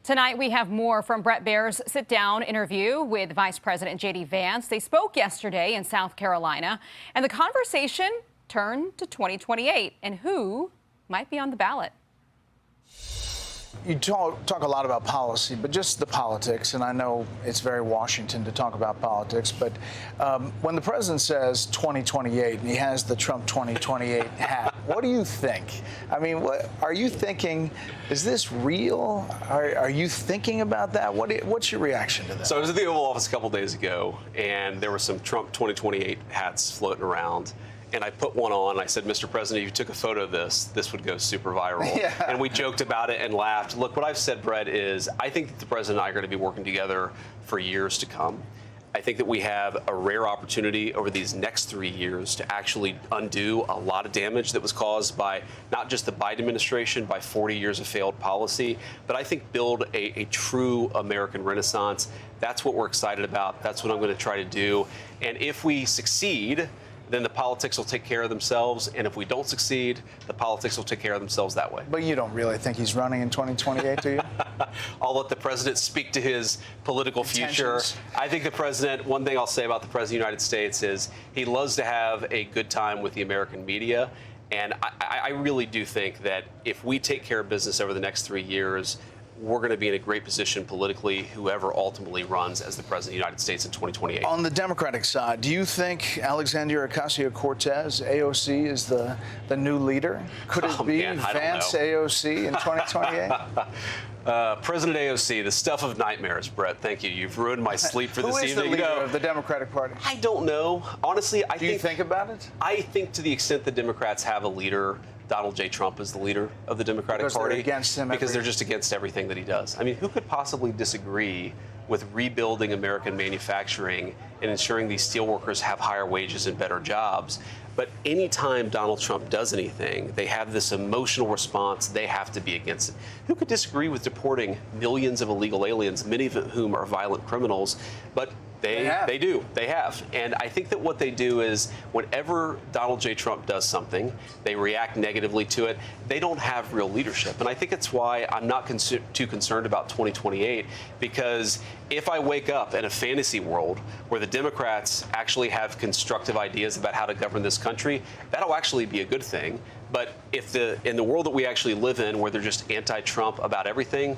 Tonight, we have more from Bret Baier's sit-down interview with Vice President JD Vance. They spoke yesterday in South Carolina, and the conversation turned to 2028 and who might be on the ballot. You talk a lot about policy, but just the politics, and I know it's very Washington to talk about politics, but when the president says 2028 and he has the Trump 2028 hat, what do you think? I mean, what are you thinking? Is this real? Are you thinking about that? What's your reaction to that? So I was at the Oval Office a couple days ago, and there were some Trump 2028 hats floating around. And I put one on. I said, Mr. President, if you took a photo of this would go super viral. Yeah. And we joked about it and laughed. Look, what I've said, Brett, is I think that the president and I are going to be working together for years to come. I think that we have a rare opportunity over these next 3 years to actually undo a lot of damage that was caused by not just the Biden administration, by 40 years of failed policy, but I think build a true American renaissance. That's what we're excited about. That's what I'm going to try to do. And if we succeed, then the politics will take care of themselves. And if we don't succeed, the politics will take care of themselves that way. But you don't really think he's running in 2028, do you? I'll let the president speak to his political future. I think the president, one thing I'll say about the president of the United States is he loves to have a good time with the American media. And I really do think that if we take care of business over the next 3 years, we're going to be in a great position politically, whoever ultimately runs as the president of the United States in 2028. On the Democratic side, do you think Alexandria Ocasio-Cortez, AOC, is the new leader? Could it be Vance AOC in 2028? President AOC, the stuff of nightmares, Brett. Thank you. You've ruined my sleep for this evening. Who is the leader of the Democratic Party? I don't know. Honestly, Do you think about it? I think to the extent the Democrats have a leader, Donald J. Trump is the leader of the Democratic Party. They're against him. Because they're just against everything that he does. I mean, who could possibly disagree with rebuilding American manufacturing and ensuring these steelworkers have higher wages and better jobs? But anytime Donald Trump does anything, they have this emotional response. They have to be against it. Who could disagree with deporting millions of illegal aliens, many of whom are violent criminals? But they do. They have. And I think that what they do is whenever Donald J. Trump does something, they react negatively to it. They don't have real leadership. And I think it's why I'm not too concerned about 2028, because if I wake up in a fantasy world where the Democrats actually have constructive ideas about how to govern this country, that'll actually be a good thing. But if in the world that we actually live in, where they're just anti-Trump about everything,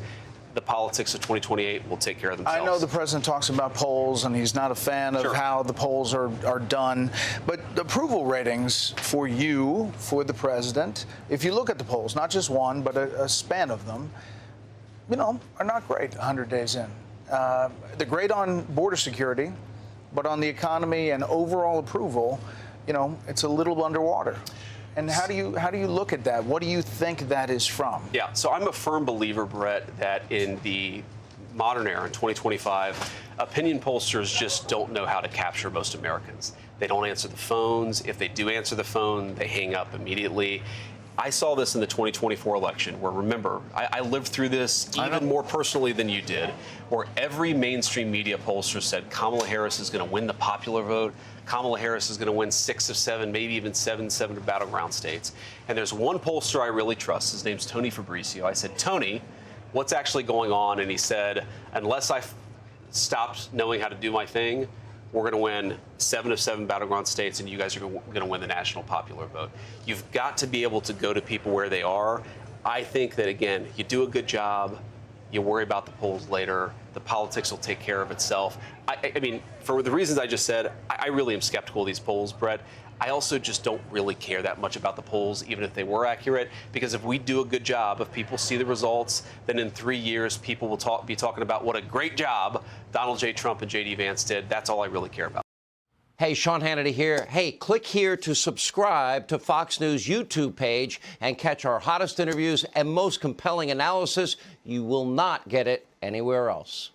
the politics of 2028 will take care of themselves. I know the president talks about polls, and he's not a fan of how the polls are done. But the approval ratings for you, for the president, if you look at the polls, not just one, but a span of them, are not great 100 days in. They're great on border security, but on the economy and overall approval, it's a little underwater. And how do you look at that? What do you think that is from? Yeah, so I'm a firm believer, Brett, that in the modern era, in 2025, opinion pollsters just don't know how to capture most Americans. They don't answer the phones. If they do answer the phone, they hang up immediately. I saw this in the 2024 election where, remember, I lived through this even more personally than you did, where every mainstream media pollster said Kamala Harris is going to win the popular vote. Kamala Harris is going to win 6 of 7, maybe even 7 battleground states. And there's one pollster I really trust. His name's Tony Fabrizio. I said, Tony, what's actually going on? And he said, unless I stopped knowing how to do my thing, we're going to win 7 of 7 battleground states, and you guys are going to win the national popular vote. You've got to be able to go to people where they are. I think that, again, you do a good job, you worry about the polls later, the politics will take care of itself. I mean, for the reasons I just said, I really am skeptical of these polls, Brett. I also just don't really care that much about the polls, even if they were accurate, because if we do a good job, if people see the results, then in 3 years, people will be talking about what a great job Donald J. Trump and JD Vance did. That's all I really care about. Hey, Sean Hannity here. Hey, click here to subscribe to Fox News YouTube page and catch our hottest interviews and most compelling analysis. You will not get it anywhere else.